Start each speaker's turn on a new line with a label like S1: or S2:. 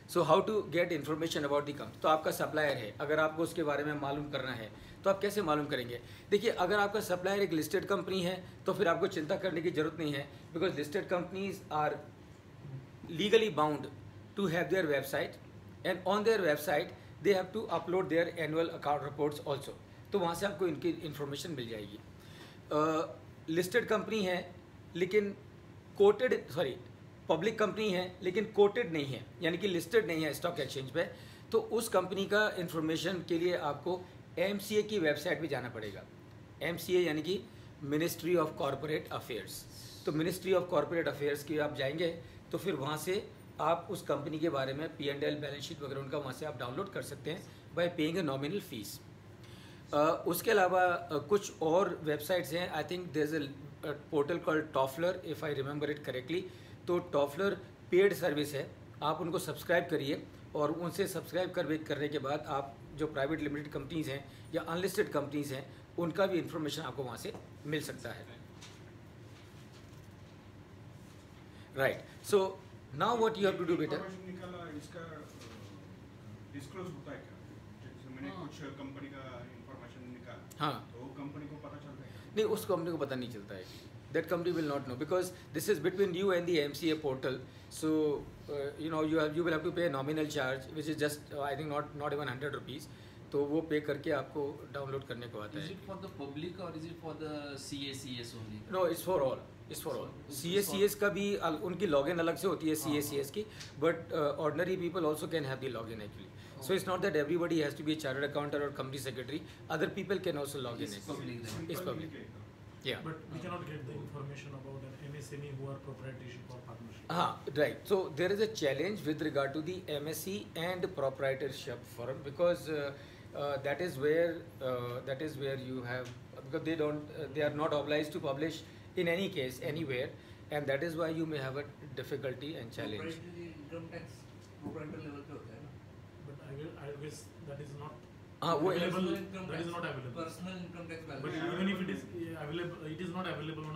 S1: So how to get information about the company. तो आपका supplier है, अगर आपको उसके बारे में मालूम करना है तो आप कैसे मालूम करेंगे? देखिए, अगर आपका सप्लायर एक लिस्टेड कंपनी है तो फिर आपको चिंता करने की जरूरत नहीं है, because listed companies are legally bound to have their website, and on their website they have to upload their annual account reports also. तो वहाँ से आपको इनकी इन्फॉर्मेशन मिल जाएगी। लिस्टेड कंपनी है लेकिन कोटेड, सॉरी पब्लिक कंपनी है लेकिन कोटेड नहीं है, यानी कि लिस्टेड नहीं है स्टॉक एक्सचेंज पे, तो उस कंपनी का इन्फॉर्मेशन के लिए आपको एमसीए की वेबसाइट पे जाना पड़ेगा। एमसीए यानी कि मिनिस्ट्री ऑफ कॉरपोरेट अफेयर्स। तो मिनिस्ट्री ऑफ कॉरपोरेट अफेयर्स की आप जाएंगे तो फिर वहाँ से आप उस कंपनी के बारे में P&L बैलेंस शीट वगैरह उनका वहाँ से आप डाउनलोड कर सकते हैं by paying a nominal fee. उसके अलावा कुछ और वेबसाइट्स हैं। I think there is a portal called Tofler, if I remember it correctly. तो टॉफलर पेड सर्विस है, आप उनको सब्सक्राइब करिए और उनसे सब्सक्राइब करने के बाद आप जो प्राइवेट लिमिटेड कंपनीज़ हैं या अनलिस्टेड कंपनीज़ हैं उनका भी इंफॉर्मेशन आपको वहाँ से मिल सकता है। Right, so now what you have to do बेटा।
S2: निकाला इसका डिस्क्लोज होता है क्या? जैसे मैंने कुछ कंपनी का इंफॉर्मेशन निकाला,
S1: हाँ,
S2: तो कंपनी को पता चलता है?
S1: नहीं, उस कंपनी को पता नहीं चलता है। That company will not know because this is between you and the MCA portal. So you know you will have to pay nominal charge which is just I think not even 100 rupees. तो वो पे करके आपको download करने को आता है।
S3: Is it for the public or is it for the CACS only?
S1: No, it's for all, it's for all. CACS का भी उनकी लॉगिन अलग से होती है CACS की, but ordinary people also can have the login actually. So it's not that everybody has to be a chartered accountant or company secretary. Other people can also log in.
S3: It's public then.
S1: It's public. Yeah.
S4: But we cannot get the information about an MSME who are proprietorship or partnership.
S1: Right. So there is a challenge with regard to the MSE and proprietorship firm because that is where you have, because they are not obliged to publish in any case anywhere, and that is why you may have a difficulty and challenge.
S3: Proprietary income tax proprietor level पे होता है ना?
S4: But I guess that is not
S1: वो
S4: available.
S3: income
S4: That is
S3: tax,
S4: not available.
S3: Personal income tax
S4: But
S3: balance.
S4: even if it is available, it is not available on